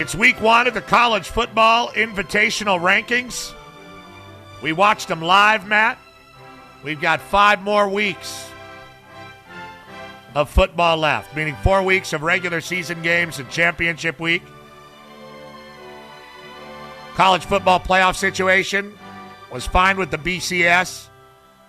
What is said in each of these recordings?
It's week 1 of the college football invitational rankings. We watched them live, Matt. We've got 5 more weeks of football left, meaning 4 weeks of regular season games and championship week. College football playoff situation was fine with the BCS,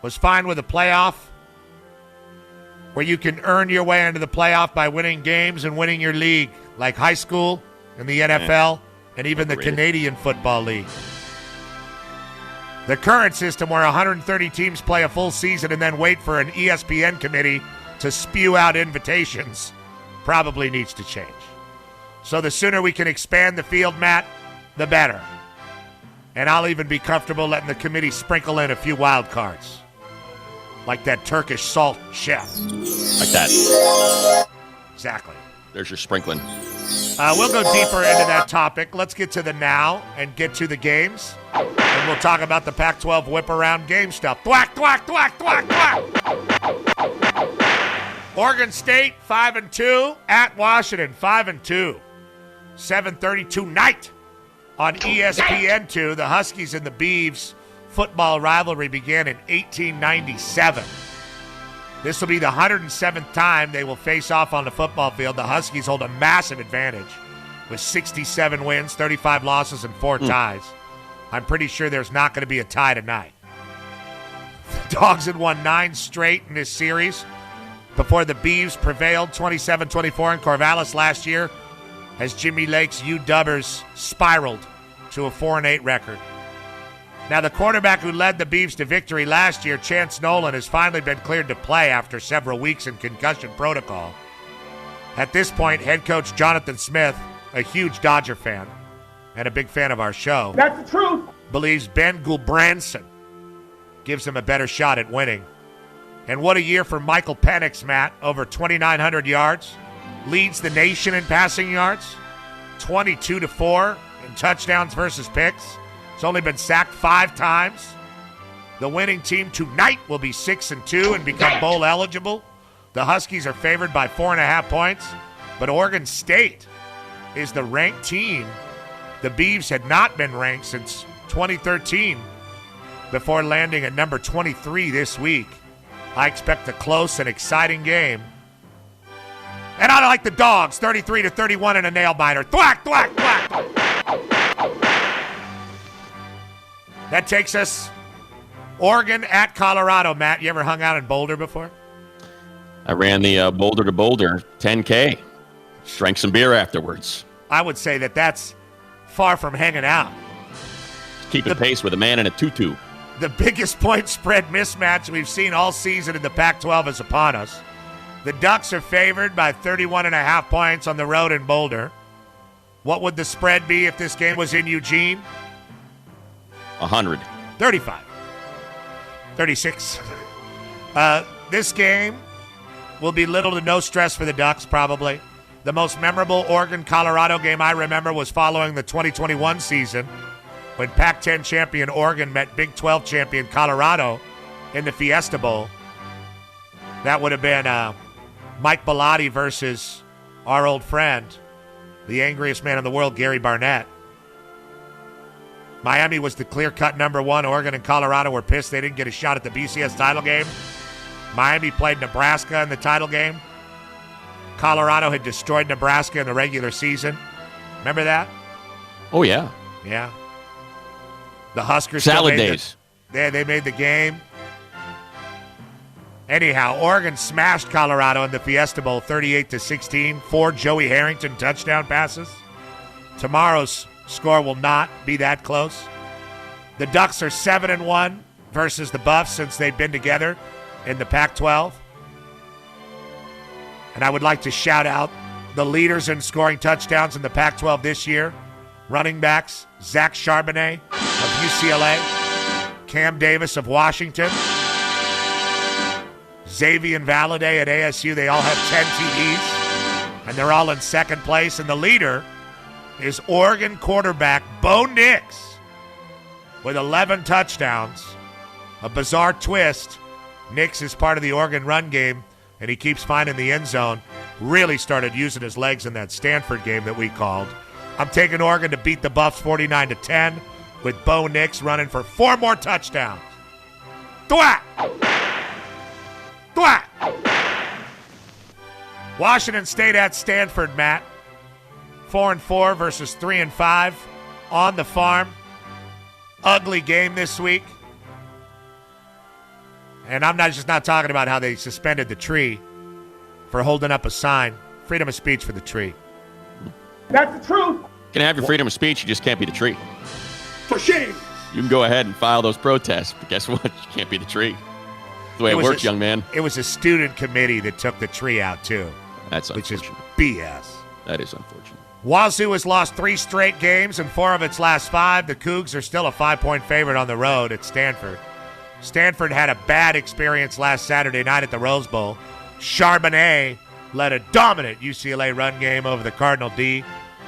was fine with the playoff, where you can earn your way into the playoff by winning games and winning your league, like high school and the NFL and even the Canadian Football League. The current system where 130 teams play a full season and then wait for an ESPN committee to spew out invitations probably needs to change. So the sooner we can expand the field, Matt, the better. And I'll even be comfortable letting the committee sprinkle in a few wild cards. Like that Turkish salt chef. Like that. Exactly. There's your sprinkling. We'll go deeper into that topic. Let's get to the now and get to the games. And we'll talk about the Pac-12 whip-around game stuff. Thwack, thwack, thwack, thwack, thwack. Oregon State, 5-2. At Washington, 5-2. 7:30 tonight on ESPN2. The Huskies and the Beavs football rivalry began in 1897. This will be the 107th time they will face off on the football field. The Huskies hold a massive advantage with 67 wins, 35 losses, and 4 ties. I'm pretty sure there's not going to be a tie tonight. The Dogs had won 9 straight in this series before the Beavs prevailed 27-24 in Corvallis last year as Jimmy Lake's UWers spiraled to a 4-8 record. Now, the quarterback who led the Beavs to victory last year, Chance Nolan, has finally been cleared to play after several weeks in concussion protocol. At this point, head coach Jonathan Smith, a huge Dodger fan and a big fan of our show, that's the truth, believes Ben Gulbranson gives him a better shot at winning. And what a year for Michael Penix, Matt. Over 2,900 yards. Leads the nation in passing yards. 22-4 in touchdowns versus picks. He's only been sacked 5 times. The winning team tonight will be 6-2 and become bowl eligible. The Huskies are favored by 4.5 points. But Oregon State is the ranked team. The Beavs had not been ranked since 2013 before landing at number 23 this week. I expect a close and exciting game. And I like the Dogs, 33-31 in a nail-biter. Thwack, thwack, thwack. That takes us Oregon at Colorado. Matt, you ever hung out in Boulder before? I ran the Boulder to Boulder 10K. Drank some beer afterwards. I would say that that's far from hanging out. Keeping pace with a man in a tutu. The biggest point spread mismatch we've seen all season in the Pac-12 is upon us. The Ducks are favored by 31.5 points on the road in Boulder. What would the spread be if this game was in Eugene? 100. 35. 36. This game will be little to no stress for the Ducks, probably. The most memorable Oregon-Colorado game I remember was following the 2021 season when Pac-10 champion Oregon met Big 12 champion Colorado in the Fiesta Bowl. That would have been Mike Bellotti versus our old friend, the angriest man in the world, Gary Barnett. Miami was the clear-cut number 1. Oregon and Colorado were pissed they didn't get a shot at the BCS title game. Miami played Nebraska in the title game. Colorado had destroyed Nebraska in the regular season. Remember that? Oh, yeah. Yeah. The Huskers salad days. They made the game. Anyhow, Oregon smashed Colorado in the Fiesta Bowl 38-16. 4 Joey Harrington touchdown passes. Tomorrow's score will not be that close. The Ducks are 7-1 versus the Buffs since they've been together in the Pac-12. And I would like to shout out the leaders in scoring touchdowns in the Pac-12 this year. Running backs, Zach Charbonnet of UCLA, Cam Davis of Washington, Xavier Valladay at ASU. They all have 10 TDs, and they're all in second place. And the leader is Oregon quarterback Bo Nix with 11 touchdowns. A bizarre twist. Nix is part of the Oregon run game, and he keeps finding the end zone. Really started using his legs in that Stanford game that we called. I'm taking Oregon to beat the Buffs 49-10 with Bo Nix running for 4 more touchdowns. Thwack! Thwack! Washington State at Stanford, Matt. 4-4 versus 3-5 on the farm. Ugly game this week. And I'm just not talking about how they suspended the tree for holding up a sign. Freedom of speech for the tree. That's the truth. You can have your freedom of speech, you just can't be the tree. For shame. You can go ahead and file those protests, but guess what? You can't be the tree. That's the way it works, young man. It was a student committee that took the tree out, too. That's unfortunate. Which is BS. That is unfortunate. Wazoo has lost 3 straight games in 4 of its last 5. The Cougs are still a 5-point favorite on the road at Stanford. Stanford had a bad experience last Saturday night at the Rose Bowl. Charbonnet led a dominant UCLA run game over the Cardinal D.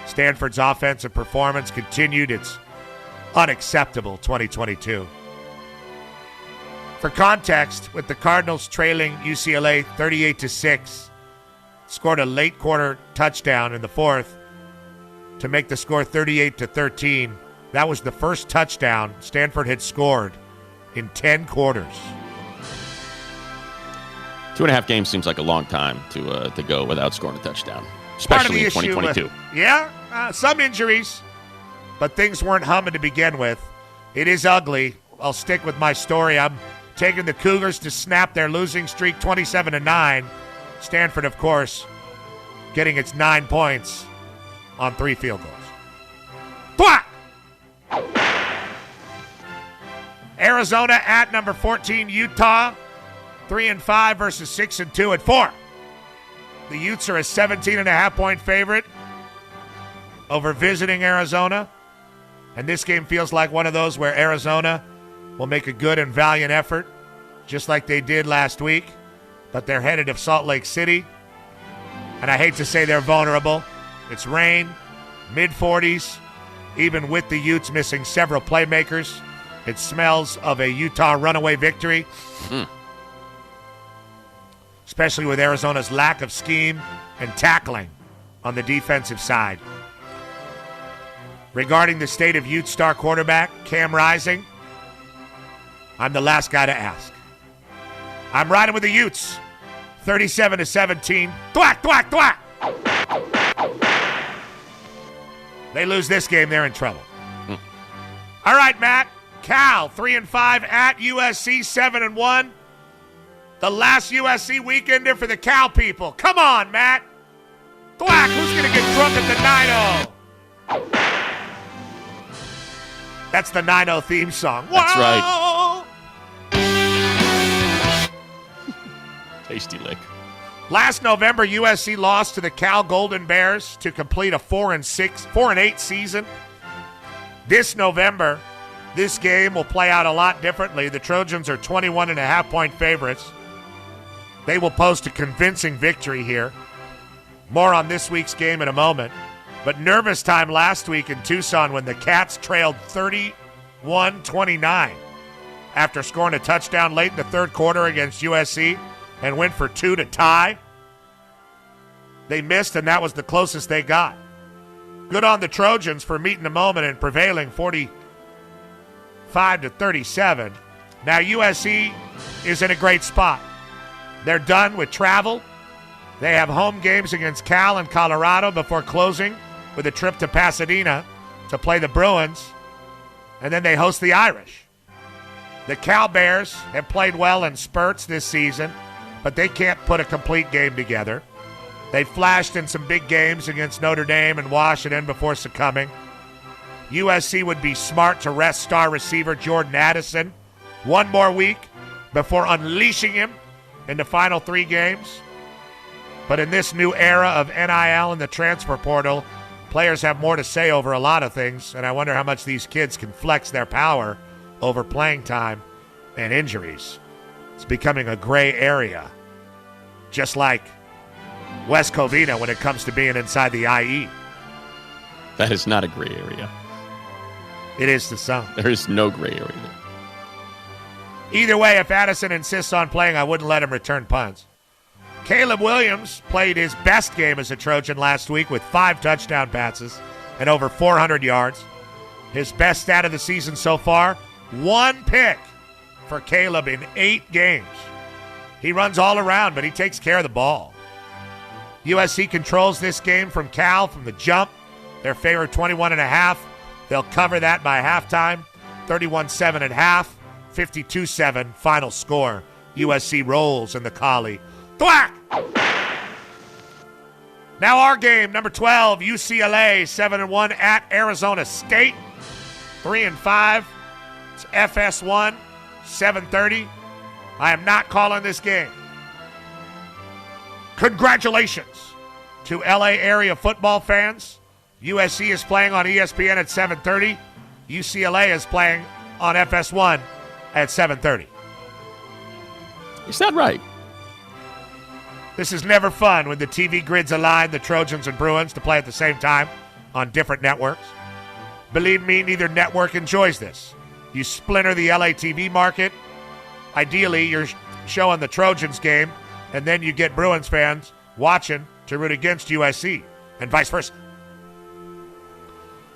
Stanford's offensive performance continued its unacceptable 2022. For context, with the Cardinals trailing UCLA 38-6, scored a late quarter touchdown in the 4th to make the score 38-13. That was the first touchdown Stanford had scored in 10 quarters. 2.5 games seems like a long time to go without scoring a touchdown, especially in 2022. Some injuries, but things weren't humming to begin with. It is ugly. I'll stick with my story. I'm taking the Cougars to snap their losing streak 27-9. Stanford, of course, getting its 9 points on 3 field goals. Blah! Arizona at number 14, Utah. 3-5 versus 6-2 at 4. The Utes are a 17.5-point favorite over visiting Arizona. And this game feels like one of those where Arizona will make a good and valiant effort, just like they did last week. But they're headed to Salt Lake City. And I hate to say they're vulnerable. It's rain, mid-40s, even with the Utes missing several playmakers. It smells of a Utah runaway victory. Especially with Arizona's lack of scheme and tackling on the defensive side. Regarding the state of Ute star quarterback, Cam Rising, I'm the last guy to ask. I'm riding with the Utes. 37-17. Thwack, thwack, thwack. They lose this game, they're in trouble. All right, Matt. Cal, 3-5 at USC, 7-1. The last USC weekender for the Cal people. Come on, Matt. Thwack, who's going to get drunk at the 9-0? That's the 9-0 theme song. That's Whoa! right. Tasty lick. Last November, USC lost to the Cal Golden Bears to complete a 4-8 season. This November, this game will play out a lot differently. The Trojans are 21.5-point favorites. They will post a convincing victory here. More on this week's game in a moment. But nervous time last week in Tucson when the Cats trailed 31-29 after scoring a touchdown late in the third quarter against USC and went for 2 to tie. They missed, and that was the closest they got. Good on the Trojans for meeting the moment and prevailing 45-37. Now USC is in a great spot. They're done with travel. They have home games against Cal and Colorado before closing with a trip to Pasadena to play the Bruins. And then they host the Irish. The Cal Bears have played well in spurts this season, but they can't put a complete game together. They flashed in some big games against Notre Dame and Washington before succumbing. USC would be smart to rest star receiver Jordan Addison one more week before unleashing him in the final 3 games. But in this new era of NIL and the transfer portal, players have more to say over a lot of things, and I wonder how much these kids can flex their power over playing time and injuries. It's becoming a gray area, just like West Covina when it comes to being inside the IE. That is not a gray area. It is to some. There is no gray area there. Either way, if Addison insists on playing, I wouldn't let him return punts. Caleb Williams played his best game as a Trojan last week with 5 touchdown passes and over 400 yards. His best stat of the season so far, 1 pick for Caleb in 8 games. He runs all around, but he takes care of the ball. USC controls this game from Cal from the jump. They're favored 21.5. They'll cover that by halftime. 31-7 at half. 52-7 final score. USC rolls in the Collie. Thwack! Now our game, number 12, UCLA, 7-1 at Arizona State. 3-5. It's FS1, 7:30. I am not calling this game. Congratulations to LA area football fans. USC is playing on ESPN at 7:30. UCLA is playing on FS1 at 7:30. Is that right? This is never fun when the TV grids align the Trojans and Bruins to play at the same time on different networks. Believe me, neither network enjoys this. You splinter the LA TV market. Ideally, you're showing the Trojans game, and then you get Bruins fans watching to root against USC, and vice versa.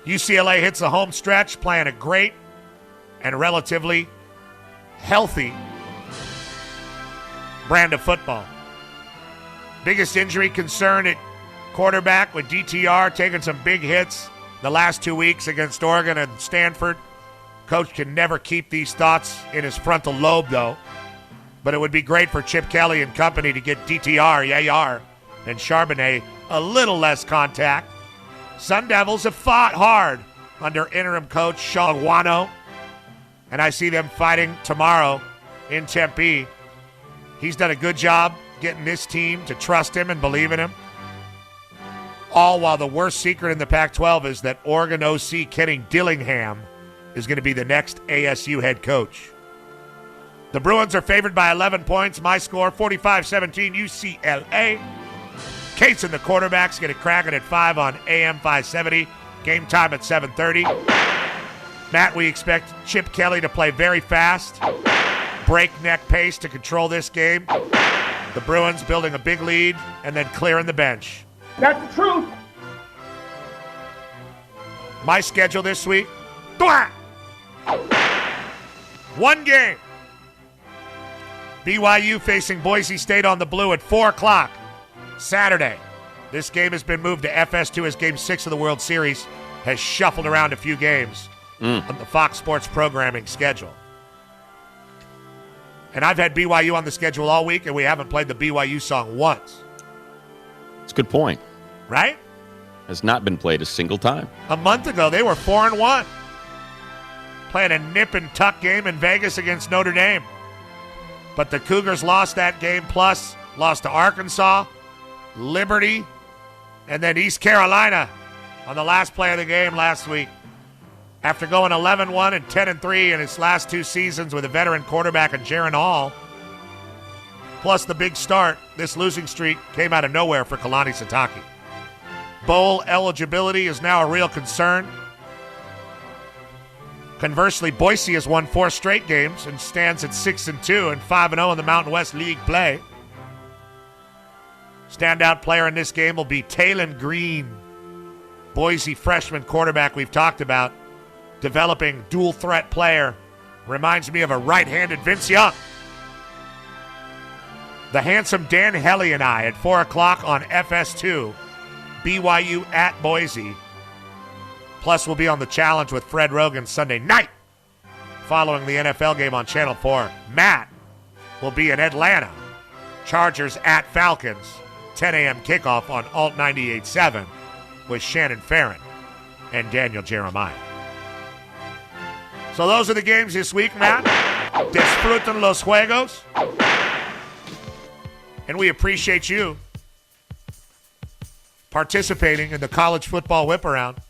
UCLA hits the home stretch, playing a great and relatively healthy brand of football. Biggest injury concern at quarterback with DTR taking some big hits the last 2 weeks against Oregon and Stanford. Coach can never keep these thoughts in his frontal lobe, though. But it would be great for Chip Kelly and company to get DTR, Yayar, and Charbonnet a little less contact. Sun Devils have fought hard under interim coach Sean Wano, and I see them fighting tomorrow in Tempe. He's done a good job getting this team to trust him and believe in him. All while the worst secret in the Pac-12 is that Oregon OC Kenny Dillingham is going to be the next ASU head coach. The Bruins are favored by 11 points. My score, 45-17 UCLA. Case and the quarterbacks get it cracking at 5 on AM 570. Game time at 7:30. Matt, we expect Chip Kelly to play very fast, breakneck pace to control this game. The Bruins building a big lead and then clearing the bench. That's the truth. My schedule this week, Thwack! 1 game. BYU facing Boise State on the blue at 4 o'clock Saturday. This game has been moved to FS2 as Game 6 of the World Series has shuffled around a few games on the Fox Sports programming schedule. And I've had BYU on the schedule all week, and we haven't played the BYU song once. It's a good point. Right? Has not been played a single time. A month ago, they were 4-1. Playing a nip-and-tuck game in Vegas against Notre Dame. But the Cougars lost that game, plus lost to Arkansas, Liberty, and then East Carolina on the last play of the game last week. After going 11-1 and 10-3 in his last 2 seasons with a veteran quarterback in Jaron Hall, plus the big start, this losing streak came out of nowhere for Kalani Sitake. Bowl eligibility is now a real concern. Conversely, Boise has won 4 straight games and stands at 6-2 and 5-0 in the Mountain West League play. Standout player in this game will be Talon Green, Boise freshman quarterback we've talked about. Developing dual threat player. Reminds me of a right-handed Vince Young. The handsome Dan Helly and I at 4 o'clock on FS2. BYU at Boise. Plus, we'll be on the challenge with Fred Rogan Sunday night following the NFL game on Channel 4. Matt will be in Atlanta. Chargers at Falcons. 10 a.m. kickoff on Alt 98.7 with Shannon Farron and Daniel Jeremiah. So those are the games this week, Matt. Disfruten los juegos. And we appreciate you participating in the college football whip around.